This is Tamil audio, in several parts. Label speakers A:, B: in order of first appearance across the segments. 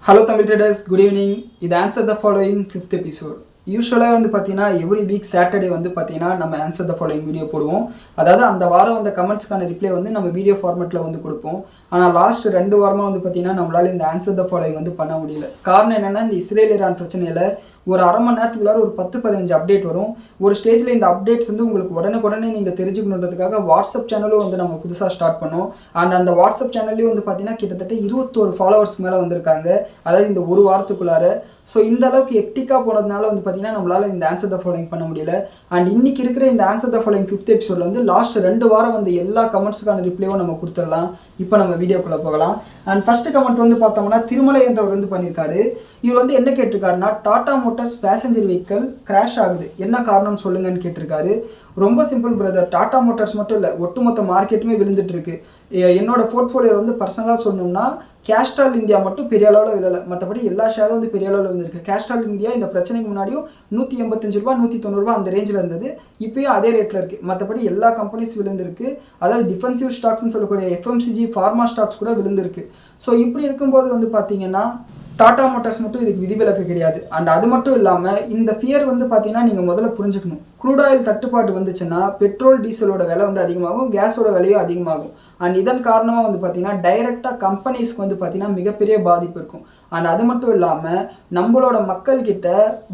A: Hello Tamil traders, good evening. This answer the following 5th episode. யூஸ்வலாக வந்து பார்த்தீங்கன்னா எவ்ரி வீக் சாட்டர்டே வந்து பார்த்தீங்கன்னா நம்ம ஆன்சர் த ஃபாலோயிங் வீடியோ போடுவோம். அதாவது அந்த வாரம் அந்த கமெண்ட்ஸ்க்கான ரிப்ளை வந்து நம்ம வீடியோ ஃபார்மேட்டில் வந்து கொடுப்போம். ஆனால் லாஸ்ட் 2 வாரமாக வந்து பார்த்தீங்கன்னா நம்மளால் இந்த ஆன்சர் த ஃபாலோயிங் வந்து பண்ண முடியல. காரணம் என்னென்னா இந்த இஸ்ரேல் ஈரான் பிரச்சனையில் ஒரு அரை மணி நேரத்துக்குள்ளார ஒரு 10-15 அப்டேட் வரும். ஒரு ஸ்டேஜில் இந்த அப்டேட்ஸ் வந்து உங்களுக்கு உடனே நீங்கள் தெரிஞ்சுக்கணுன்றதுக்காக வாட்ஸ்அப் சேனலும் வந்து நம்ம புதுசாக ஸ்டார்ட் பண்ணோம். அண்ட் அந்த வாட்ஸ்அப் சேனல்லையும் வந்து பார்த்தீங்கன்னா கிட்டத்தட்ட 21 ஃபாலோவர்ஸ் மேலே வந்திருக்காங்க, அதாவது இந்த ஒரு வாரத்துக்குள்ளார. ஸோ இந்த அளவுக்கு எக்டிக்காக போனதுனால வந்து பார்த்தீங்கன்னா நம்மளால் இந்த ஆன்சர் த ஃபாலோயிங் பண்ண முடியல. அண்ட் இன்னைக்கு இருக்கிற இந்த ஆன்சர் த ஃபாலோயிங் 5th எபிசோடில் வந்து லாஸ்ட் 2 வாரம் வந்து எல்லா கமெண்ட்ஸுக்கான ரிப்ளையும் நம்ம கொடுத்துடலாம். இப்போ நம்ம வீடியோக்குள்ளே போகலாம். அண்ட் ஃபர்ஸ்ட் கமெண்ட் வந்து பார்த்தோம்னா திருமலை என்றவர் வந்து பண்ணியிருக்காரு. இவர் வந்து என்ன கேட்டிருக்காருன்னா, Tata Motors passenger vehicle crash ஆகுது, என்ன காரணம்னு சொல்லுங்கன்னு கேட்டிருக்காரு. ரொம்ப சிம்பிள் பிரதர், டாடா மோட்டார்ஸ் மட்டும் இல்லை, ஒட்டுமொத்த மார்க்கெட்டுமே விழுந்துட்டு இருக்கு. என்னோட போர்ட்ஃபோலியோ வந்து பர்சனலாக சொல்லணும்னா கேஸ்ட்ரால் இந்தியா மட்டும் பெரிய அளவில் விழலை, மற்றபடி எல்லா ஷேரும் வந்து பெரிய அளவில் வந்துருக்கு. கேஸ்ட்ரால் இந்தியா இந்த பிரச்சனைக்கு முன்னாடியும் 185 ரூபா 190 ரூபா அந்த ரேஞ்சில் இருந்தது, இப்போயும் அதே ரேட்டில் இருக்குது. மற்றபடி எல்லா கம்பெனிஸ் விழுந்திருக்கு. அதாவது டிஃபென்சிவ் ஸ்டாக்ஸ்னு சொல்லக்கூடிய எஃப்எம்சிஜி ஃபார்மா ஸ்டாக்ஸ் கூட விழுந்திருக்கு. ஸோ இப்படி இருக்கும்போது வந்து பார்த்தீங்கன்னா டாடா மோட்டார்ஸ் மட்டும் இதுக்கு விதிவிலக்கு கிடையாது. அண்ட் அது மட்டும் இல்லாமல் இந்த ஃபியர் வந்து பார்த்தீங்கன்னா நீங்கள் முதல்ல புரிஞ்சுக்கணும். க்ரூட் ஆயில் தட்டுப்பாடு வந்துச்சுன்னா பெட்ரோல் டீசலோட விலை வந்து அதிகமாகும், கேஸோட விலையும் அதிகமாகும். அண்ட் இதன் காரணமாக வந்து பார்த்தீங்கன்னா டைரெக்டாக கம்பெனிஸ்க்கு வந்து பார்த்தீங்கன்னா மிகப்பெரிய பாதிப்பு இருக்கும். அண்ட் அது மட்டும் இல்லாமல் நம்மளோட மக்கள்கிட்ட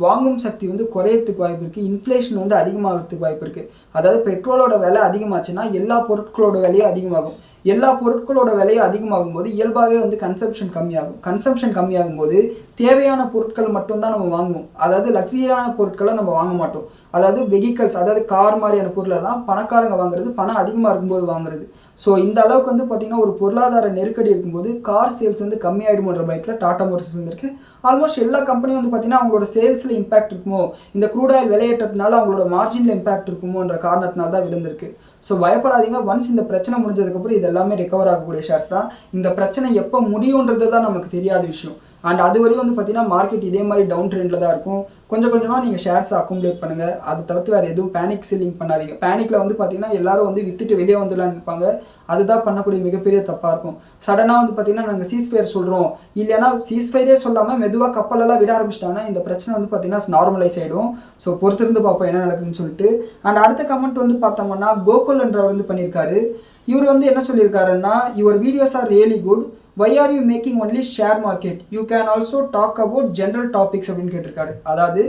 A: வாங்கும் சக்தி வந்து குறையறதுக்கு வாய்ப்பு இருக்குது, இன்ஃப்ளேஷன் வந்து அதிகமாகிறதுக்கு வாய்ப்பு இருக்குது. அதாவது பெட்ரோலோட விலை அதிகமாச்சுன்னா எல்லா பொருட்களோட விலையும் அதிகமாகும். எல்லா பொருட்களோட விலையும் அதிகமாகும் போது இயல்பாகவே வந்து கன்சம்ஷன் கம்மியாகும். கன்சம்ஷன் கம்மியாகும் போது தேவையான பொருட்கள் மட்டும்தான் நம்ம வாங்குவோம். அதாவது லக்ஸரியான பொருட்களை நம்ம வாங்க மாட்டோம். அதாவது வெஹிக்கல்ஸ், அதாவது கார் மாதிரியான பொருளெல்லாம் பணக்காரங்க வாங்குறது, பணம் அதிகமாக இருக்கும்போது வாங்குறது. ஸோ இந்த அளவுக்கு வந்து பார்த்திங்கன்னா ஒரு பொருளாதார நெருக்கடி இருக்கும்போது கார் சேல்ஸ் வந்து கம்மியாயிடுமோன்ற பயத்தில் டாடா மோட்டார்ஸ் வந்துருக்கு. ஆல்மோஸ்ட் எல்லா கம்பெனியும் வந்து பார்த்திங்கன்னா அவங்களோட சேல்ஸில் இம்பாக்ட் இருக்குமோ, இந்த க்ரூட் ஆயில் விலையேற்றத்தினால அவங்களோட மார்ஜினில் இம்பாக்ட் இருக்குமோன்ற காரணத்தினால தான் விழுந்திருக்கு. ஸோ பயப்படாதீங்க, ஒன்ஸ் இந்த பிரச்சனை முடிஞ்சதுக்கப்புறம் இது எல்லாமே ரெக்கவர் ஆகக்கூடிய ஷேர்ஸ் தான். இந்த பிரச்சனை எப்போ முடியுன்றது தான் நமக்கு தெரியாத விஷயம். அண்ட் அது வரையும் வந்து பார்த்தீங்கன்னா மார்க்கெட் இதே மாதிரி டவுன் ட்ரெண்டில் தான் இருக்கும். கொஞ்சம் கொஞ்சமாக நீங்கள் ஷேர்ஸை அக்குமுலேட் பண்ணுங்கள். அதை தவிர்த்து வேறு எதுவும் பேனிக் செல்லிங் பண்ணாதீங்க. பேனிக்கில் வந்து பார்த்தீங்கன்னா எல்லாரும் வந்து வித்துட்டு வெளியே வந்துடலான்னு இருப்பாங்க, அதுதான் பண்ணக்கூடிய மிகப்பெரிய தப்பாக இருக்கும். சடனாக வந்து பார்த்தீங்கன்னா நாங்கள் சீஸ்ஃபயர் சொல்கிறோம், இல்லைன்னா சீஸ்ஃபயரே சொல்லாமல் மெதுவாக கப்பலெல்லாம் விட ஆரம்பிச்சிட்டாங்கன்னா இந்த பிரச்சனை வந்து பார்த்தீங்கன்னா நார்மலைஸ் ஆகிடும். ஸோ பொறுத்திருந்து பார்ப்போம் என்ன நடக்குதுன்னு சொல்லிட்டு. அண்ட் அடுத்த கமெண்ட் வந்து பார்த்தோம்னா கோகுல் என்றவர் வந்து பண்ணியிருக்காரு. இவர் வந்து என்ன சொல்லியிருக்காருன்னா, your videos are really good, why are you making only share market, you can also talk about general topics அப்படின்னு கேட்டிருக்காரு. அதாவது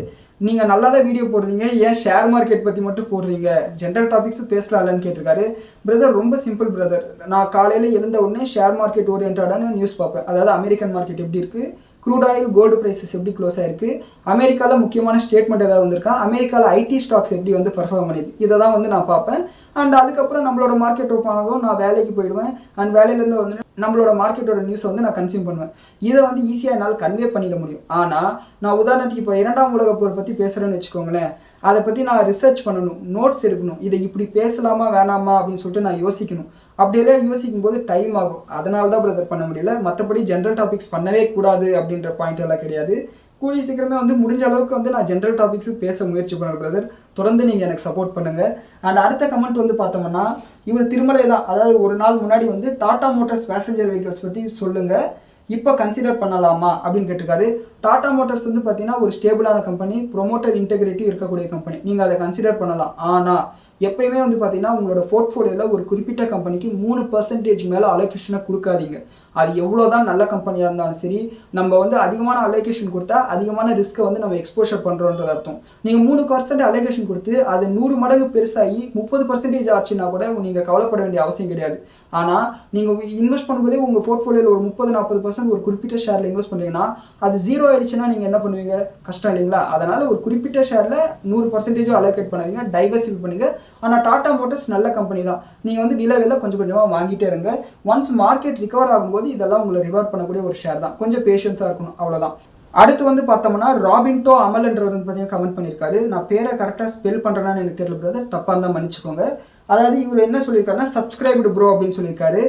A: நீங்கள் நல்லா தான் வீடியோ போடுறீங்க, ஏன் ஷேர் மார்க்கெட் பற்றி மட்டும் போடுறீங்க, ஜென்ரல் டாபிக்ஸும் பேசலாம்லன்னு கேட்டிருக்காரு. பிரதர் ரொம்ப சிம்பிள் பிரதர், நான் காலையில் எழுந்த உடனே ஷேர் மார்க்கெட் ஓரியன்டான நியூஸ் பார்ப்பேன். அதாவது அமெரிக்கன் மார்க்கெட் எப்படி இருக்குது, க்ரூட் ஆயில் கோல்டு ப்ரைஸஸ் எப்படி க்ளோஸ் ஆயிருக்கு, அமெரிக்காவில் முக்கியமான ஸ்டேட்மெண்ட் ஏதாவது வந்திருக்கா, அமெரிக்காவில் ஐடி ஸ்டாக்ஸ் எப்படி வந்து பர்ஃபார்ம் பண்ணிது, இதை தான் வந்து நான் பார்ப்பேன். அண்ட் அதுக்கப்புறம் நம்மளோட மார்க்கெட் ஓப்பன் ஆகும், நான் வேலைக்கு போயிடுவேன். அண்ட் வேலையிலேருந்து வந்து நம்மளோட மார்க்கெட்டோட நியூஸை வந்து நான் கன்சியூம் பண்ணுவேன். இதை வந்து ஈஸியாக என்னால் கன்வே பண்ணிட முடியும். ஆனால் நான் உதாரணத்துக்கு இப்போ 2ஆம் உலகப் போர் பற்றி பேசுகிறேன்னு வச்சுக்கோங்களேன், அதை பற்றி நான் ரிசர்ச் பண்ணணும், நோட்ஸ் எடுக்கணும், இதை இப்படி பேசலாமா வேணாமா அப்படின்னு சொல்லிட்டு நான் யோசிக்கணும். அப்படியெல்லாம் யோசிக்கும் போது டைம் ஆகும். அதனால தான் பிரதர் பண்ண முடியல. மற்றபடி ஜென்ரல் டாபிக்ஸ் பண்ணவே கூடாது அப்படின்ற பாயிண்ட் எல்லாம் கிடையாது. கூடிய சீக்கிரமே வந்து முடிஞ்ச அளவுக்கு வந்து நான் ஜென்ரல் டாபிக்ஸும் பேச முயற்சி பண்ணுறேன் பிரதர். தொடர்ந்து நீங்கள் எனக்கு சப்போர்ட் பண்ணுங்கள். அண்ட் அடுத்த கமெண்ட் வந்து பார்த்தோம்னா இவர் திருமலை தான். அதாவது ஒரு நாள் முன்னாடி வந்து டாடா மோட்டார்ஸ் பேசஞ்சர் வெஹிக்கிள்ஸ் பற்றி சொல்லுங்கள், இப்போ கன்சிடர் பண்ணலாமா அப்படின்னு கேட்டிருக்காரு. டாடா மோட்டார்ஸ் வந்து பார்த்தீங்கன்னா ஒரு ஸ்டேபிளான கம்பெனி, ப்ரொமோட்டர் இன்டெகிரிட்டி இருக்கக்கூடிய கம்பெனி, நீங்கள் அதை கன்சிடர் பண்ணலாம். ஆனால் எப்பயுமே வந்து பார்த்தீங்கன்னா உங்களோட போர்ட்ஃபோலியோவில் ஒரு குறிப்பிட்ட கம்பெனிக்கு 3% மேலே அலோகேஷனை கொடுக்காதீங்க. அது எவ்வளோ தான் நல்ல கம்பெனியாக இருந்தாலும் சரி, நம்ம வந்து அதிகமான அலோகேஷன் கொடுத்தா அதிகமான ரிஸ்க்கை வந்து நம்ம எக்ஸ்போஷர் பண்ணுறோன்றது அர்த்தம். நீங்கள் 3% அலோகேஷன் கொடுத்து அது 100 மடங்கு பெருசாகி 30% ஆச்சுன்னா கூட நீங்கள் கவலைப்பட வேண்டிய அவசியம் கிடையாது. ஆனால் நீங்கள் இன்வெஸ்ட் பண்ணும்போதே உங்கள் போர்ட்ஃபோலியோவில் ஒரு 30-40% ஒரு குறிப்பிட்ட ஷேரில் இன்வெஸ்ட் பண்ணுறீங்கன்னா அது 0 ஆயிடுச்சுன்னா நீங்கள் என்ன பண்ணுவீங்க, கஷ்டம் இல்லைங்களா? அதனால் ஒரு குறிப்பிட்ட ஷேரில் 100% அலோகேட் பண்ணாதீங்க, டைவர்சிஃபை பண்ணுங்க. ஆனால் டாடா மோட்டார்ஸ் நல்ல கம்பெனி தான், நீங்கள் வந்து விலை கொஞ்சம் கொஞ்சமாக வாங்கிட்டே இருங்க. ஒன்ஸ் மார்க்கெட் ரிகவர் ஆகும்போது இதெல்லாம் உங்களை ரிவார்ட் பண்ணக்கூடிய ஒரு ஷேர் தான், கொஞ்சம் பேஷன்ஸாக இருக்கணும், அவ்வளோதான். அடுத்து வந்து பார்த்தோம்னா ராபின்டோ அமல் என்றவர் வந்து பார்த்தீங்கன்னா கமெண்ட் பண்ணியிருக்காரு. நான் பேரை கரெக்டாக ஸ்பெல் பண்ணுறேன்னு எனக்கு தெரியல பிரதர், தப்பாக இருந்தால் மன்னிச்சுக்கோங்க. அதாவது இவர் என்ன சொல்லியிருக்காருன்னா சப்ஸ்கிரைப்டு ப்ரோ அப்படின்னு சொல்லியிருக்காரு.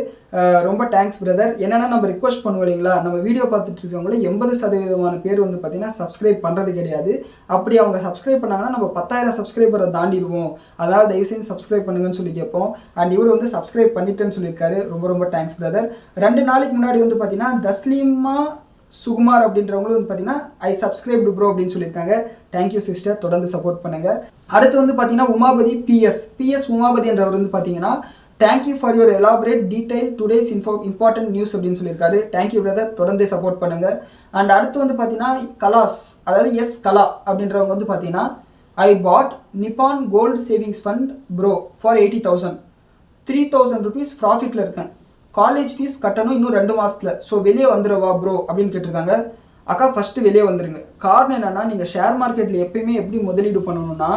A: ரொம்ப தேங்க்ஸ் பிரதர். என்னென்னா நம்ம ரிக்வஸ்ட் பண்ணுவோம் இல்லைங்களா, நம்ம வீடியோ பார்த்துட்டு இருக்கவங்களே 80% பேர் வந்து பார்த்தீங்கன்னா சப்ஸ்கிரைப் பண்ணுறது கிடையாது. அப்படி அவங்க சப்ஸ்கிரைப் பண்ணாங்கன்னா நம்ம 10,000 சப்ஸ்கிரைபரை தாண்டிடுவோம், அதனால் தயவுசெய்து சப்ஸ்கிரைப் பண்ணுங்கன்னு சொல்லி கேட்போம். அண்ட் இவர் வந்து சப்ஸ்கிரைப் பண்ணிட்டேன்னு சொல்லியிருக்காரு. ரொம்ப ரொம்ப தேங்க்ஸ் பிரதர். 2 நாளைக்கு முன்னாடி வந்து பார்த்தீங்கன்னா தஸ்லீமா சுகுமார் அப்படின்றவங்களும் வந்து பார்த்தீங்கன்னா ஐ சப்ஸ்கிரைப் ப்ரோ அப்படின்னு சொல்லியிருக்காங்க. தேங்க்யூ சிஸ்டர், தொடர்ந்து சப்போர்ட் பண்ணுங்கள். அடுத்து வந்து பார்த்தீங்கன்னா உமாபதி பிஎஸ் உமாபதி என்றவர் வந்து பார்த்தீங்கன்னா thank you for your elaborate detail today's important news அப்படின்னு சொல்லியிருக்காரு. தேங்க்யூ பிரதர், தொடர்ந்து சப்போர்ட் பண்ணுங்கள். அண்ட் அடுத்து வந்து பார்த்தீங்கன்னா கலாஸ், அதாவது கலா அப்படின்றவங்க வந்து பார்த்தீங்கன்னா I bought Nippon gold savings fund bro for 80,000, 3,000 rupees ப்ராஃபிட்டில் இருக்கேன். காலேஜ் ஃபீஸ் கட்டணும் இன்னும் 2 மாதத்தில். ஸோ வெளியே வந்துடுவா ப்ரோ அப்படின்னு கேட்டிருக்காங்க. அக்கா ஃபஸ்ட்டு வெளியே வந்துடுங்க. காரணம் என்னென்னா, நீங்கள் ஷேர் மார்க்கெட்டில் எப்பயுமே எப்படி முதலீடு பண்ணணும்னா,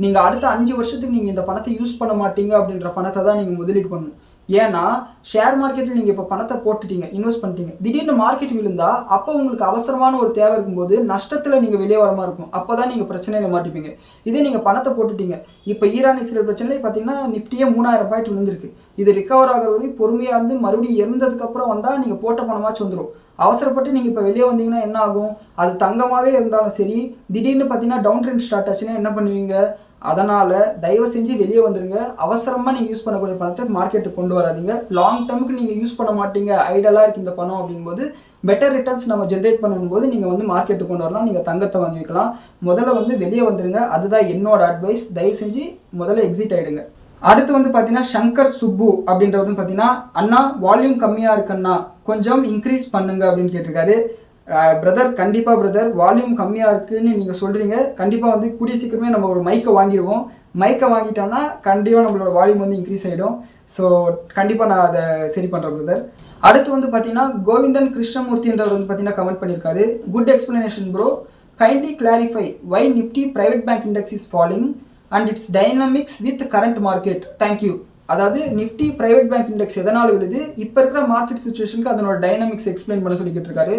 A: நீங்கள் அடுத்த 5 வருஷத்துக்கு நீங்கள் இந்த பணத்தை யூஸ் பண்ண மாட்டீங்க அப்படின்ற பணத்தை தான் நீங்கள் முதலீடு பண்ணணும். ஏன்னா ஷேர் மார்க்கெட்டில் நீங்கள் இப்போ பணத்தை போட்டுட்டீங்க, இன்வெஸ்ட் பண்ணிட்டீங்க, திடீர்னு மார்க்கெட் விழுந்தா அப்போ உங்களுக்கு அவசரமான ஒரு தேவை இருக்கும்போது நஷ்டத்தில் நீங்கள் வெளியே வர மாதிரி இருக்கும். அப்போ தான் நீங்கள் பிரச்சனையில் மாட்டிப்பீங்க. இதே நீங்கள் பணத்தை போட்டுட்டீங்க, இப்போ ஈரான் இஸ்ரேல் பிரச்சனையே பார்த்தீங்கன்னா நிஃப்டியே 3000 பாயிண்ட் விழுந்திருக்கு. இது ரிகவர் ஆகிற வரைக்கும் பொறுமையாக இருந்து மறுபடியும் இறந்ததுக்கப்புறம் வந்தால் நீங்கள் போட்ட பணமாச்சும் வந்துடும். அவசரப்பட்டு நீங்கள் இப்போ வெளியே வந்தீங்கன்னா என்ன ஆகும்? அது தங்கமாகவே இருந்தாலும் சரி, திடீர்னு பார்த்தீங்கன்னா டவுன் ட்ரெண்ட் ஸ்டார்ட் ஆச்சுன்னா என்ன பண்ணுவீங்க? அதனால் தயவு செஞ்சு வெளியே வந்துடுங்க. அவசரமாக நீங்கள் யூஸ் பண்ணக்கூடிய பணத்தை மார்க்கெட்டுக்கு கொண்டு வராதிங்க. லாங் டேர்முக்கு நீங்கள் யூஸ் பண்ண மாட்டீங்க, ஐடலாக இருக்குது இந்த பணம் அப்படிங்கும்போது பெட்டர் ரிட்டர்ன்ஸ் நம்ம ஜென்ரேட் பண்ணும்போது நீங்கள் வந்து மார்க்கெட்டுக்கு கொண்டு வரலாம், நீங்கள் தங்கத்தை வாங்கி வைக்கலாம். முதல்ல வந்து வெளியே வந்துடுங்க, அதுதான் என்னோட அட்வைஸ். தயவு செஞ்சு முதல்ல எக்ஸிட் ஆகிடுங்க. அடுத்து வந்து பார்த்தீங்கன்னா சங்கர் சுப்பு அப்படின்றது வந்து பார்த்தீங்கன்னா அண்ணா வால்யூம் கம்மியாக இருக்குன்னா கொஞ்சம் இன்க்ரீஸ் பண்ணுங்க அப்படின்னு கேட்டிருக்காரு. பிரதர், கண்டிப்பாக பிரதர், வால்யூம் கம்மியாக இருக்குதுன்னு நீங்கள் சொல்கிறீங்க. கண்டிப்பாக வந்து கூடிய சீக்கிரமே நம்ம ஒரு மைக்கை வாங்கிடுவோம். மைக்கை வாங்கிட்டோம்னா கண்டிப்பாக நம்மளோட வால்யூம் வந்து இன்க்ரீஸ் ஆகிடும். ஸோ கண்டிப்பாக நான் அதை சரி பண்ணுறேன் பிரதர். அடுத்து வந்து பார்த்தீங்கன்னா கோவிந்தன் கிருஷ்ணமூர்த்தின்றவர் வந்து பார்த்தீங்கன்னா கமெண்ட் பண்ணியிருக்காரு. Good explanation bro, kindly clarify why Nifty private bank index is falling and its dynamics with current market. Thank you. அதாவது நிஃப்டி பிரைவேட் பேங்க் இண்டெக்ஸ் எதனால் விழுது, இப்போ இருக்கிற மார்க்கெட் சுச்சுவேஷனுக்கு அதனோட டைனமிக்ஸ் எக்ஸ்பிளைன் பண்ண சொல்லிக்கிட்டு இருக்காரு.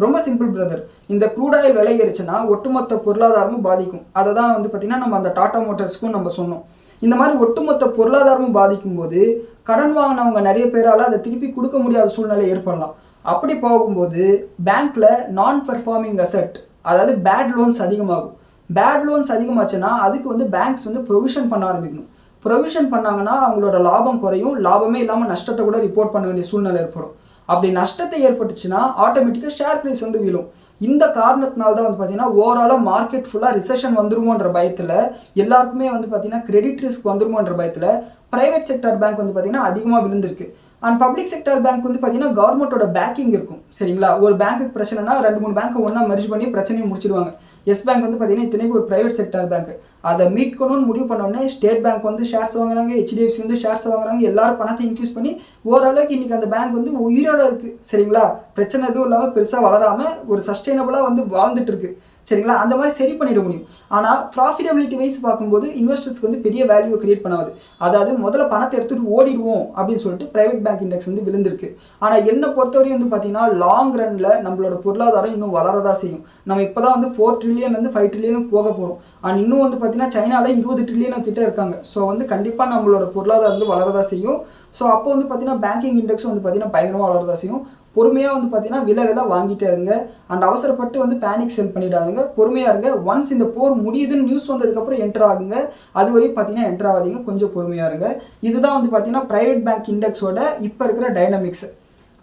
A: ரொம்ப சிம்பிள் பிரதர். இந்த க்ரூட் ஆயில் விலை ஏறிச்சுன்னா ஒட்டுமொத்த பொருளாதாரமும் பாதிக்கும். அதை தான் வந்து பார்த்திங்கன்னா நம்ம அந்த டாடா மோட்டார்ஸ்க்கும் நம்ம சொன்னோம். இந்த மாதிரி ஒட்டுமொத்த பொருளாதாரமும் பாதிக்கும் போது கடன் வாங்கினவங்க நிறைய பேரால் அதை திருப்பி கொடுக்க முடியாத சூழ்நிலை ஏற்படலாம். அப்படி போகும்போது பேங்க்கில் நான் பெர்ஃபார்மிங் அசெட், அதாவது பேட் லோன்ஸ் அதிகமாகும். பேட் லோன்ஸ் அதிகமாச்சுன்னா அதுக்கு வந்து பேங்க்ஸ் வந்து ப்ரொவிஷன் பண்ண ஆரம்பிக்கணும். ப்ரொவிஷன் பண்ணாங்கன்னா அவங்களோட லாபம் குறையும். லாபமே இல்லாமல் நஷ்டத்தை கூட ரிப்போர்ட் பண்ண வேண்டிய சூழ்நிலை ஏற்படும். அப்படி நஷ்டத்தை ஏற்பட்டுச்சுன்னா ஆட்டோமேட்டிக்காக ஷேர் ப்ரைஸ் வந்து விழும். இந்த காரணத்தினால தான் வந்து பார்த்தீங்கன்னா ஓவராலாக மார்க்கெட் ஃபுல்லாக ரிசெஷன் வந்துருமோன்ற பயத்தில், எல்லாருக்குமே வந்து பார்த்தீங்கன்னா கிரெடிட் ரிஸ்க் வந்துருமோன்ற பயத்தில் ப்ரைவேட் செக்டர் பேங்க் வந்து பார்த்தீங்கன்னா அதிகமாக விழுந்திருக்கு. அண்ட் பப்ளிக் செக்டர் பேங்க் வந்து பார்த்தீங்கன்னா கவர்மெண்ட்டோட பேக்கிங் இருக்கும். சரிங்களா? ஒரு பேங்க்குக்கு பிரச்சனைனா 2-3 பேங்க்கை ஒன்றா மெர்ஜ் பண்ணி பிரச்சனையை முடிச்சிடுவாங்க. எஸ் பேங்க் வந்து பார்த்தீங்கன்னா இத்தனைக்கு ஒரு ப்ரைவேட் செக்டர் பேங்க். அதை மீட்கணும்னு முடிவு பண்ணோடனே ஸ்டேட் பேங்க் வந்து ஷேர்ஸ் வாங்குறாங்க, HDFC வந்து ஷேர்ஸ் வாங்குறாங்க. எல்லாரும் பணத்தை இன்ஃபியூஸ் பண்ணி ஓரளவுக்கு இன்றைக்கி அந்த பேங்க் வந்து உயிரோட இருக்குது. சரிங்களா? பிரச்சனை எதுவும் இல்லாமல் பெருசாக வளராமல் ஒரு சஸ்டைனபிளாக வந்து வாழ்ந்துட்டு இருக்கு. சரிங்களா? அந்த மாதிரி சரி பண்ணிட முடியும். ஆனால் ப்ராஃபிட்டபிலிட்டி வைஸ் பார்க்கும்போது இன்வெஸ்டர்ஸ்க்கு வந்து பெரிய வேல்யூ கிரியேட் பண்ணாது. அதாவது முதல்ல பணத்தை எடுத்துகிட்டு ஓடிடுவோம் அப்படின்னு சொல்லிட்டு ப்ரைவேட் பேங்க் இண்டெக்ஸ் வந்து விழுந்திருக்கு. ஆனால் என்னை பொறுத்தவரையும் வந்து பார்த்தீங்கன்னா லாங் ரனில் நம்மளோட பொருளாதாரம் இன்னும் வளரதான் செய்யும். நம்ம இப்போ தான் வந்து 4 ட்ரில்லியன்லேருந்து 5 ட்ரில்லியனுக்கு போக போகிறோம். ஆனால் இன்னும் வந்து பார்த்தீங்கன்னா சைனாவில் 20 ட்ரில்லியன் கிட்டே இருக்காங்க. ஸோ வந்து கண்டிப்பாக நம்மளோட பொருளாதாரம் வந்து வளரதான் செய்யும். ஸோ அப்போ வந்து பார்த்தீங்கன்னா பேங்கிங் இண்டெக்ஸும் வந்து பார்த்தீங்கன்னா பயங்கரமாக வளரதான் செய்யும். பொறுமையாக வந்து பார்த்தீங்கன்னா விலை வாங்கிட்டே இருங்க. அண்ட் அவசரப்பட்டு வந்து பேனிக் செல் பண்ணிடாதுங்க. பொறுமையாக இருங்க. ஒன்ஸ் இந்த போர் முடியுதுன்னு நியூஸ் வந்ததுக்கப்புறம் என்ட்ரு ஆகுங்க. அது வரையும் பார்த்தீங்கன்னா என்ட்ரு ஆகாதீங்க, கொஞ்சம் பொறுமையாக இருங்க. இதுதான் வந்து பார்த்தீங்கன்னா ப்ரைவேட் பேங்க் இண்டெக்ஸோட இப்போ இருக்கிற டைனமிக்ஸ்.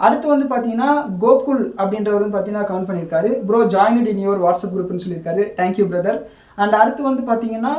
A: அடுத்து வந்து பார்த்தீங்கன்னா கோகுல் அப்படின்றவர் வந்து பார்த்தீங்கன்னா கமெண்ட் பண்ணியிருக்காரு. Bro joined in your WhatsApp குரூப்னு சொல்லியிருக்காரு. Thank you brother. அண்ட் அடுத்து வந்து பார்த்தீங்கன்னா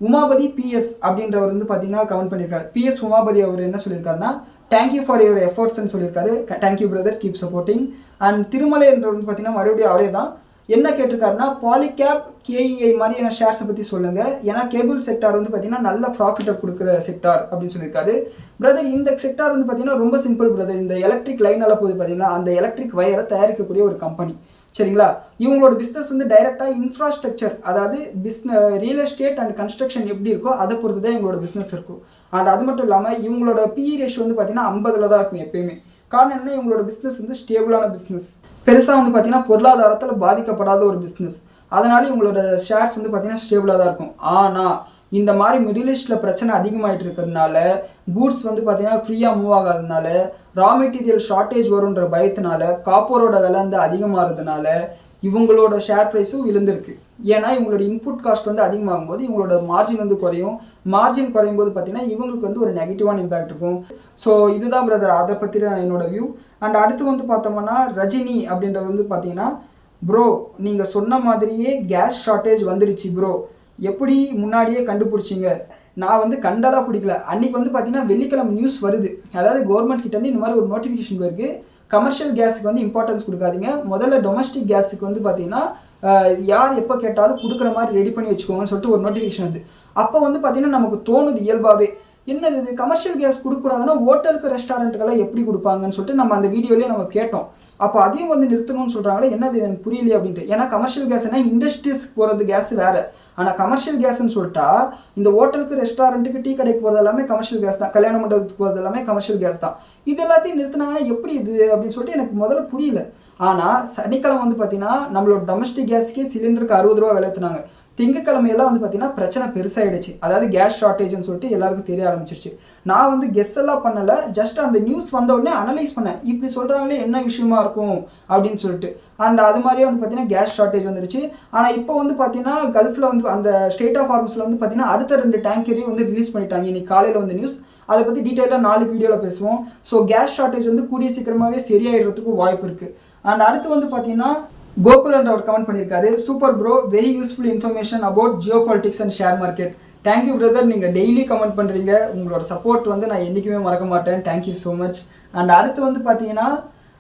A: உமாபதி பிஎஸ் அப்படின்றவர் வந்து பார்த்தீங்கன்னா கமெண்ட் பண்ணியிருக்காரு. பிஎஸ் உமாபதி அவர் என்ன சொல்லியிருக்காருன்னா தேங்க்யூ ஃபார் யுவர் எஃபர்ட்ஸ்ன்னு சொல்லியிருக்காரு. Thank you brother, keep supporting. And Thirumalai என்றவர் வந்து பார்த்தீங்கன்னா மறுபடியும் அவரே தான் என்ன கேட்டிருக்காருன்னா பாலிகேப் கேஇஐ மாதிரியான ஷேர்ஸை பற்றி சொல்லுங்கள், ஏன்னா கேபிள் செக்டார் வந்து பார்த்தீங்கன்னா நல்ல ப்ராஃபிட்டை கொடுக்குற செக்டார் அப்படின்னு சொல்லியிருக்காரு. பிரதர், இந்த செக்டார் வந்து பார்த்தீங்கன்னா ரொம்ப சிம்பிள் பிரதர். இந்த எலக்ட்ரிக் லைன் எல்லாம் போது பார்த்தீங்கன்னா அந்த எலக்ட்ரிக் வயரை தயாரிக்கக்கூடிய ஒரு கம்பெனி. சரிங்களா? இவங்களோட பிஸ்னஸ் வந்து டைரெக்டாக இன்ஃப்ராஸ்ட்ரக்சர், அதாவது ரியல் எஸ்டேட் அண்ட் கன்ஸ்ட்ரக்ஷன் எப்படி இருக்கோ அதை பொறுத்து தான் இவங்களோட பிஸ்னஸ் இருக்கும். அண்ட் அது மட்டும் இல்லாமல் இவங்களோட பிஇ ரேஷியோ வந்து பார்த்தீங்கன்னா 50 தான் இருக்கும் எப்பயுமே. காரணம் என்ன? இவங்களோட பிஸ்னஸ் வந்து ஸ்டேபிளான பிஸ்னஸ், பெருசாக வந்து பார்த்தீங்கன்னா பொருளாதாரத்தில் பாதிக்கப்படாத ஒரு பிஸ்னஸ். அதனால இவங்களோட ஷேர்ஸ் வந்து பார்த்தீங்கன்னா ஸ்டேபிளாக தான் இருக்கும். ஆனால் இந்த மாதிரி மிடில் ஈஸ்டில் பிரச்சனை அதிகமாகிட்டு இருக்கிறதுனால, கூட்ஸ் வந்து பார்த்தீங்கன்னா ஃப்ரீயாக மூவ் ஆகாததுனால, ரா மெட்டீரியல் ஷார்ட்டேஜ் வரும்ன்ற பயத்தினால, காப்பரோட விலை வந்து அதிகமாகிறதுனால இவங்களோட ஷேர் ப்ரைஸும் விழுந்திருக்கு. ஏன்னா இவங்களோட இன்புட் காஸ்ட் வந்து அதிகமாகும் போது இவங்களோட மார்ஜின் வந்து குறையும். மார்ஜின் குறையும் போது பார்த்தீங்கன்னா இவங்களுக்கு வந்து ஒரு நெகட்டிவான இம்பேக்ட் இருக்கும். ஸோ இதுதான் பிரதர் அதை பற்றின என்னோட வியூ. அண்ட் அடுத்து வந்து பார்த்தோம்னா ரஜினி அப்படின்றது வந்து பார்த்தீங்கன்னா, ப்ரோ நீங்கள் சொன்ன மாதிரியே கேஸ் ஷார்ட்டேஜ் வந்துடுச்சு ப்ரோ, எப்படி முன்னாடியே கண்டுபிடிச்சிங்க? நான் வந்து கண்டலாக பிடிக்கல. அன்றைக்கி வந்து பார்த்தீங்கன்னா வெள்ளிக்கிழமை நியூஸ் வருது, அதாவது கவர்மெண்ட் கிட்டேருந்து இந்த மாதிரி ஒரு நோட்டிஃபிகேஷன் வருது, கமர்ஷியல் கேஸுக்கு வந்து இம்பார்ட்டன்ஸ் கொடுக்காதீங்க, முதல்ல டொமஸ்டிக் கேஸுக்கு வந்து பார்த்தீங்கன்னா யார் எப்போ கேட்டாலும் கொடுக்குற மாதிரி ரெடி பண்ணி வச்சுக்கோங்கன்னு சொல்லிட்டு ஒரு நோட்டிஃபிகேஷன் வருது. அப்போ வந்து பார்த்தீங்கன்னா நமக்கு தோணுது இயல்பாகவே, என்னது இது கமர்ஷியல் கேஸ் கொடுக்கக்கூடாதுன்னா ஹோட்டலுக்கு ரெஸ்டாரண்ட்டுக்கெல்லாம் எப்படி கொடுப்பாங்கன்னு சொல்லிட்டு நம்ம அந்த வீடியோலேயே நம்ம கேட்டோம். அப்போ அதையும் வந்து நிறுத்தணும்னு சொல்கிறாங்களே, என்னது எனக்கு புரியலையே அப்படின்ட்டு. ஏன்னா கமர்ஷியல் கேஸ்னா இண்டஸ்ட்ரீஸ்க்கு போகிறது கேஸ் வேறு, ஆனால் கமர்ஷியல் கேஸ்ன்னு சொல்லிட்டா இந்த ஹோட்டலுக்கு ரெஸ்டாரண்ட்டுக்கு டீ கடைக்கு போகிறது எல்லாமே கமர்ஷியல் கேஸ் தான், கல்யாண மண்டபத்துக்கு போகிறது எல்லாமே கமர்ஷியல் கேஸ் தான். இது எல்லாத்தையும் நிறுத்தினாங்கன்னா எப்படி இது அப்படின்னு சொல்லிட்டு எனக்கு முதல்ல புரியல. ஆனால் சனிக்கிழமை வந்து பார்த்தீங்கன்னா நம்மளோட டொமஸ்டிக் கேஸுக்கே சிலிண்டருக்கு 60 ரூபா விலைத்துனாங்க. திங்கக்கிழமையெல்லாம் வந்து பார்த்தீங்கன்னா பிரச்சனை பெருசாகிடுச்சு, அதாவது கேஸ் ஷார்ட்டேஜ்னு சொல்லிட்டு எல்லாருக்கும் தெரிய ஆரம்பிச்சிருச்சு. நான் வந்து கெஸ் எல்லாம் பண்ணலை, ஜஸ்ட் அந்த நியூஸ் வந்த உடனே அனலைஸ் பண்ணேன், இப்படி சொல்கிறாங்களே என்ன விஷயமா இருக்கும் அப்படின்னு சொல்லிட்டு. அண்ட் அது மாதிரியே வந்து பார்த்தீங்கன்னா கேஸ் ஷார்ட்டேஜ் வந்துருச்சு. ஆனால் இப்போ வந்து பார்த்தீங்கன்னா கல்ஃபில் வந்து அந்த ஸ்டேட் ஆஃப் ஹார்மஸில் வந்து பார்த்தீங்கன்னா அடுத்த 2 டேங்கரையும் வந்து ரிலீஸ் பண்ணிட்டாங்க. இன்னைக்கு காலையில் வந்து நியூஸ், அதை பற்றி டீட்டெயிலாக நாளைக்கு வீடியோவில் பேசுவோம். ஸோ கேஸ் ஷார்ட்டேஜ் வந்து கூடிய சீக்கிரமாகவே சரியாயிடுறதுக்கு வாய்ப்பு இருக்குது. அண்ட் அடுத்து வந்து பார்த்தீங்கன்னா கோகுலன்ற அவர் கமெண்ட் பண்ணியிருக்காரு, super bro, very useful information about Jio politics and share market. Thank you brother, நீங்கள் டெய்லி கமெண்ட் பண்ணுறீங்க, உங்களோட சப்போர்ட் வந்து நான் என்றைக்குமே மறக்க மாட்டேன். Thank you so much. அண்ட் அடுத்து வந்து பார்த்தீங்கன்னா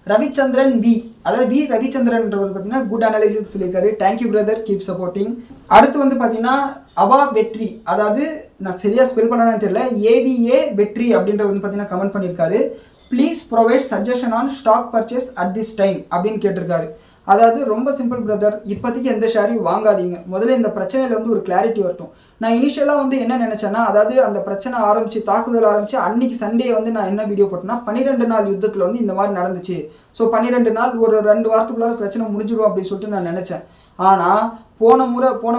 A: ரவிச்சந்திரன் வி, அதாவது வி ரவிச்சந்திரன்றவர் பார்த்தீங்கன்னா குட் அனாலிசிஸ் சொல்லியிருக்காரு. Thank you brother, keep supporting. அடுத்து வந்து பார்த்தீங்கன்னா அவா வெற்றி, அதாவது நான் சரியாக ஸ்பெல் பண்ணானு தெரியல, ஏவிஏ வெற்றி அப்படின்றவர் வந்து பார்த்தீங்கன்னா கமெண்ட் பண்ணியிருக்காரு, please provide suggestion on stock purchase at this time அப்படின்னு கேட்டிருக்காரு. அதாவது ரொம்ப சிம்பிள் பிரதர், இப்போதைக்கு எந்த ஷேரையும் வாங்காதீங்க, முதல்ல இந்த பிரச்சனையில் வந்து ஒரு கிளாரிட்டி வரட்டும். நான் இனிஷியலாக வந்து என்ன நினச்சேன்னா, அதாவது அந்த பிரச்சனை ஆரம்பித்து தாக்குதல் ஆரம்பித்து அன்றைக்கி சண்டே வந்து நான் என்ன வீடியோ போட்டேன்னா 12 நாள் யுத்தத்தில் வந்து இந்த மாதிரி நடந்துச்சு, ஸோ 12 நாள் ஒரு 2 வாரத்துக்குள்ளார பிரச்சனை முடிஞ்சிடும் அப்படின்னு சொல்லிட்டு நான் நினச்சேன். ஆனால் போன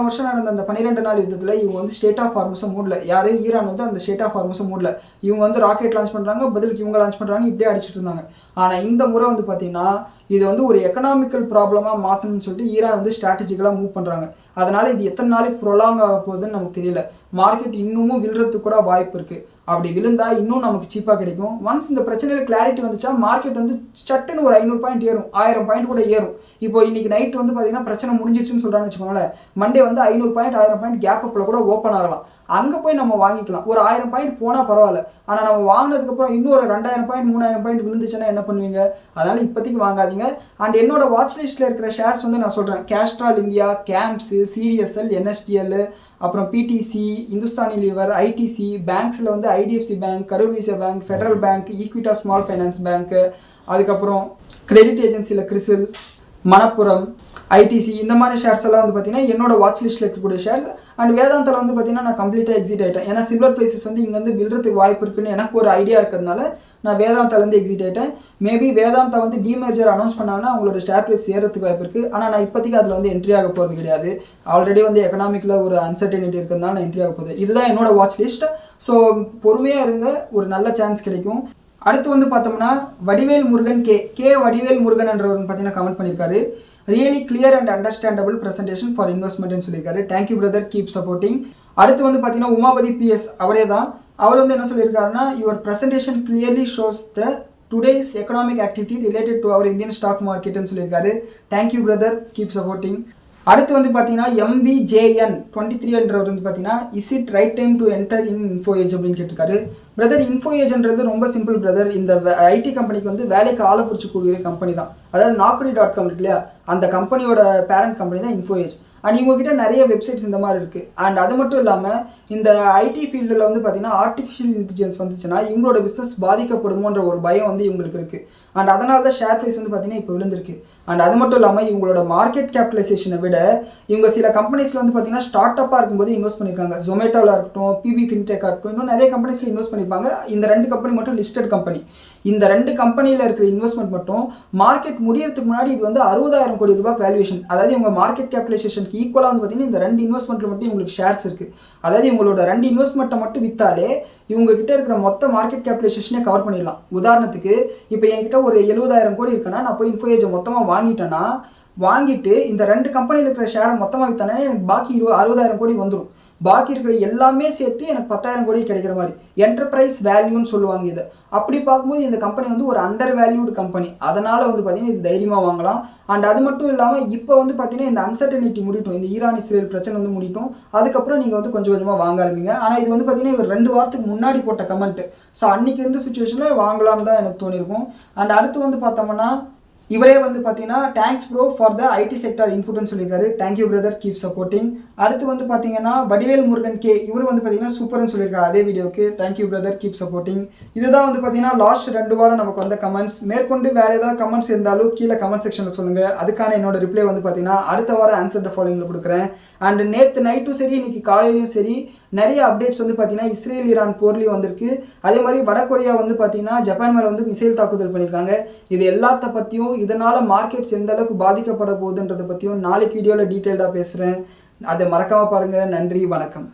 A: வருஷம் நடந்த அந்த 12 நாள் யுத்தத்தில் இவங்க வந்து ஸ்டேட் ஆஃப் ஹார்மஸை மூடல, யார் ஈரான் வந்து அந்த ஸ்டேட் ஆஃப் ஹார்மஸை மூடல, இவங்க வந்து ராக்கெட் லான்ச் பண்ணுறாங்க, பதிலுக்கு இவங்க லான்ச் பண்ணுறாங்க, இப்படியே அடிச்சுட்டு இருந்தாங்க. ஆனால் இந்த முறை வந்து பார்த்தீங்கன்னா இது வந்து ஒரு எக்கனாமிக்கல் ப்ராப்ளமாக மாற்றணும்னு சொல்லிட்டு ஈரான் வந்து ஸ்ட்ராட்டஜிக்கலாக மூவ் பண்ணுறாங்க. அதனால் இது எத்தனை நாளைக்கு ப்ரொலாங் ஆக போகுதுன்னு நமக்கு தெரியல. மார்க்கெட் இன்னமும் விழுறதுக்கு கூட வாய்ப்பு இருக்குது. அப்படி விழுந்தால் இன்னும் நமக்கு சீப்பாக கிடைக்கும். ஒன்ஸ் இந்த பிரச்சனையில் கிளாரிட்டி வந்துச்சா மார்க்கெட் வந்து சட்டுன்னு ஒரு 500 பாயிண்ட் ஏறும், 1000 பாயிண்ட் கூட ஏறும். இப்போ இன்னைக்கு நைட் வந்து பார்த்தீங்கன்னா பிரச்சனை முடிஞ்சிடுச்சுன்னு சொல்கிறாங்கன்னு வச்சுக்கோங்களேன், மண்டே வந்து 500 பாயிண்ட் 1000 பாயிண்ட் கேப் அப்பில் கூட ஓப்பன் ஆகலாம். அங்கே போய் நம்ம வாங்கிக்கலாம். ஒரு 1000 பாயிண்ட் போனால் பரவாயில்ல, ஆனால் நம்ம வாங்கினதுக்கப்புறம் இன்னும் ஒரு 2000 பாயிண்ட் 3000 பாயிண்ட் விழுந்துச்சுன்னா என்ன பண்ணுவீங்க? அதனால் இப்போதைக்கு வாங்காதீங்க. அண்ட் என்னோட வாட்ச் லிஸ்ட்டில் இருக்கிற ஷேர்ஸ் வந்து நான் சொல்கிறேன், Castrol India, CAMS, CDSL, NSDL, அப்புறம் பிடிசி, இந்துஸ்தானி லீவர், ஐடிசி, பேங்க்ஸில் வந்து IDFC Bank, Karur Vysya Bank, Federal Bank, Equitas Small Finance Bank, அதுக்கப்புறம் கிரெடிட் ஏஜென்சியில் கிறிசில், மணப்புரம், ஐடிசி, இந்த மாதிரி ஷேர்ஸ் எல்லாம் வந்து பார்த்தீங்கன்னா என்னோட வாட்ச் லிஸ்ட்டில் இருக்கக்கூடிய ஷேர்ஸ். அண்ட் வேதாந்தில் வந்து பார்த்தீங்கன்னா நான் கம்ப்ளீட்டாக எக்ஸிட் ஆகிட்டேன். ஏன்னா சில்வர் ப்ரைஸஸ் வந்து இங்கேருந்து விழுறதுக்கு வாய்ப்பு இருக்குன்னு எனக்கு ஒரு ஐடியா இருக்கிறதுனால நான் வேதாந்தாலேருந்து எக்ஸிட் ஆகிட்டேன். மேபி வேதாந்தா வந்து டிமேஜர் அனௌன்ஸ் பண்ணாங்கன்னா அவங்களோட ஷேர் ப்ரைஸ் ஏறதுக்கு வாய்ப்பு இருக்குது. ஆனால் நான் இப்போதைக்கு அதில் வந்து என்ட்ரி ஆக போகிறது கிடையாது. ஆல்ரெடி வந்து எக்கனாமிக்கில் ஒரு அன்சர்டனிட்டி இருக்கிறதுனால நான் என்ட்ரி ஆக போகுது. இதுதான் என்னோட வாட்ச் லிஸ்ட். ஸோ பொறுமையாக இருங்க, ஒரு நல்ல சான்ஸ் கிடைக்கும். அடுத்து வந்து பார்த்தோம்னா வடிவேல் முருகன் கே வடிவேல் முருகன்ன்றவர் வந்து பார்த்தீங்கன்னா கமெண்ட் பண்ணியிருக்காரு, really clear and understandable presentation for இன்வெஸ்ட்மெண்ட்னு சொல்லியிருக்காரு. Thank you brother, keep supporting. அடுத்து வந்து பார்த்தீங்கன்னா உமாபதி பிஎஸ், அவரே தான். அவர் வந்து என்ன சொல்லியிருக்காருன்னா, your presentation clearly shows the today's economic activity related to our Indian stock மார்க்கெட்னு சொல்லியிருக்காரு. Thank you brother, keep supporting. அடுத்து வந்து பார்த்தீங்கன்னா MVJN 23ன்றவர் வந்து பார்த்தீங்கன்னா is it right time to enter in Info Edge அப்படின்னு கேட்டிருக்காரு. பிரதர், இன்ஃபோஏஜ்ன்றது ரொம்ப சிம்பிள் பிரதர். இந்த ஐடி கம்பெனிக்கு வந்து வேலைக்கு ஆளை பிடிச்சி கூடிய கம்பெனி தான். அதாவது naukri.com இருக்கு இல்லையா, அந்த கம்பெனியோட பேரண்ட் கம்பெனி தான் இன்ஃபோஏஜ். அண்ட் இவங்ககிட்ட நிறைய வெப்சைட்ஸ் இந்த மாதிரி இருக்குது. அண்ட் அது மட்டும் இல்லாமல் இந்த ஐடி ஃபீல்டில் வந்து பார்த்தீங்கன்னா ஆர்டிஃபிஷியல் இன்டெலிஜென்ஸ் வந்துச்சுன்னா இவங்களோட பிஸ்னஸ் பாதிக்கப்படுமோன்ற ஒரு பயம் வந்து இவங்களுக்கு இருக்குது. அண்ட் அதனால தான் ஷேர் ப்ரைஸ் வந்து பார்த்தீங்கன்னா இப்போ விழுந்திருக்கு. அண்ட் அது மட்டும் இல்லாமல் இவங்களோட மார்க்கெட் கேபிட்டலைசேஷனை விட இவங்க சில கம்பெனிஸில் வந்து பார்த்தீங்கன்னா ஸ்டார்ட் அப்பாக இருக்கும்போது இன்வெஸ்ட் பண்ணியிருக்காங்க. ஜொமேட்டோவில் இருக்கட்டும், பிபி ஃபின்டெக்காக இருக்கட்டும், இன்னும் நிறைய கம்பெனிஸில் இன்வெஸ்ட் பண்ணியிருப்பாங்க. இந்த 2 கம்பெனி மட்டும் லிஸ்டட் கம்பெனி. இந்த 2 கம்பெனியில் இருக்கிற இன்வெஸ்ட்மெண்ட் மட்டும் மார்க்கெட் முடியறதுக்கு முன்னாடி இது வந்து 60,000 கோடி ரூபாய் வேல்யூவேஷன். அதாவது இவங்க மார்க்கெட் கேபிட்டலைசேஷனுக்கு ஈக்குவலாக வந்து பார்த்தீங்கன்னா இந்த 2 இன்வெஸ்ட்மெண்ட்டில் மட்டும் உங்களுக்கு ஷேர்ஸ் இருக்குது. அதாவது இவங்களோட 2 இன்வெஸ்ட்மெண்ட்டை மட்டும் விற்றாலே இவங்க கிட்ட இருக்கிற மொத்த மார்க்கெட் கேபிட்டலைசேஷனே கவர் பண்ணிடலாம். உதாரணத்துக்கு இப்போ என்கிட்ட ஒரு 70,000 கோடி இருக்குன்னா நான் போய் இன்ஃபோஏஜை மொத்தமாக வாங்கிட்டேன்னா வாங்கிட்டு இந்த 2 கம்பெனியில் இருக்கிற ஷேரை மொத்தமாக வித்தானே எனக்கு பாக்கி 60,000 கோடி வந்துடும். பாக்கி இருக்கிற எல்லாமே சேர்த்து எனக்கு 10,000 கோடி கிடைக்கிற மாதிரி என்டர்பிரைஸ் வேல்யூன்னு சொல்லுவாங்க இதை. அப்படி பார்க்கும்போது இந்த கம்பெனி வந்து ஒரு அண்டர் வேல்யூடு கம்பெனி. அதனால் வந்து பார்த்தீங்கன்னா இது தைரியமாக வாங்கலாம். அண்ட் அது மட்டும் இல்லாமல் இப்போ வந்து பார்த்தீங்கன்னா இந்த அன்சர்டனிட்டி முடிட்டும், இந்த ஈரான் இஸ்ரேல் பிரச்சனை வந்து முடிட்டும். அதுக்கப்புறம் நீங்கள் வந்து கொஞ்சம் கொஞ்சமாக வாங்க ஆரம்பிங்க. ஆனால் இது வந்து பார்த்தீங்கன்னா இவர் 2 வாரத்துக்கு முன்னாடி போட்ட கமெண்ட். ஸோ அன்றைக்கி இருந்த சுச்சுவேஷனில் வாங்கலாம்னு தான் எனக்கு தோணியிருக்கும். அண்ட் அடுத்து வந்து பார்த்தோம்னா இவரே வந்து பார்த்தீங்கன்னா thanks bro for the IT sector இன்புட்னு சொல்லியிருக்காரு. Thank you brother, keep supporting. அடுத்து வந்து பார்த்தீங்கன்னா வடிவேல் முருகன் கே, இவர் வந்து பார்த்தீங்கன்னா சூப்பர்னு சொல்லியிருக்காரு அதே வீடியோக்கு. Thank you brother, keep supporting. இதுதான் வந்து பார்த்தீங்கன்னா லாஸ்ட் 2 வாரம் நமக்கு வந்த கமெண்ட்ஸ். மேற்கொண்டு வேறு ஏதாவது கமெண்ட்ஸ் இருந்தாலும் கீழே கமெண்ட் செக்ஷனில் சொல்லுங்கள். அதுக்கான என்னோட ரிப்ளை வந்து பார்த்தீங்கன்னா அடுத்த வாரம் ஆன்சர் த ஃபாலோயிங்கில் கொடுக்குறேன். அண்ட் நேற்று நைட்டும் சரி இன்னைக்கு காலையிலையும் சரி நிறைய அப்டேட்ஸ் வந்து பார்த்தீங்கன்னா இஸ்ரேல் ஈரான் போர்லேயும் வந்திருக்கு. அதே மாதிரி வடகொரியா வந்து பார்த்தீங்கன்னா ஜப்பான் மேலே வந்து மிசைல் தாக்குதல் பண்ணியிருக்காங்க. இது எல்லாத்த பற்றியும் இதனால் மார்க்கெட்ஸ் எந்த அளவுக்கு பாதிக்கப்பட போகுதுன்றதை பற்றியும் நாளைக்கு வீடியோவில் டீட்டெயில்டாக பேசுகிறேன். அதை மறக்காமல் பாருங்கள். நன்றி, வணக்கம்.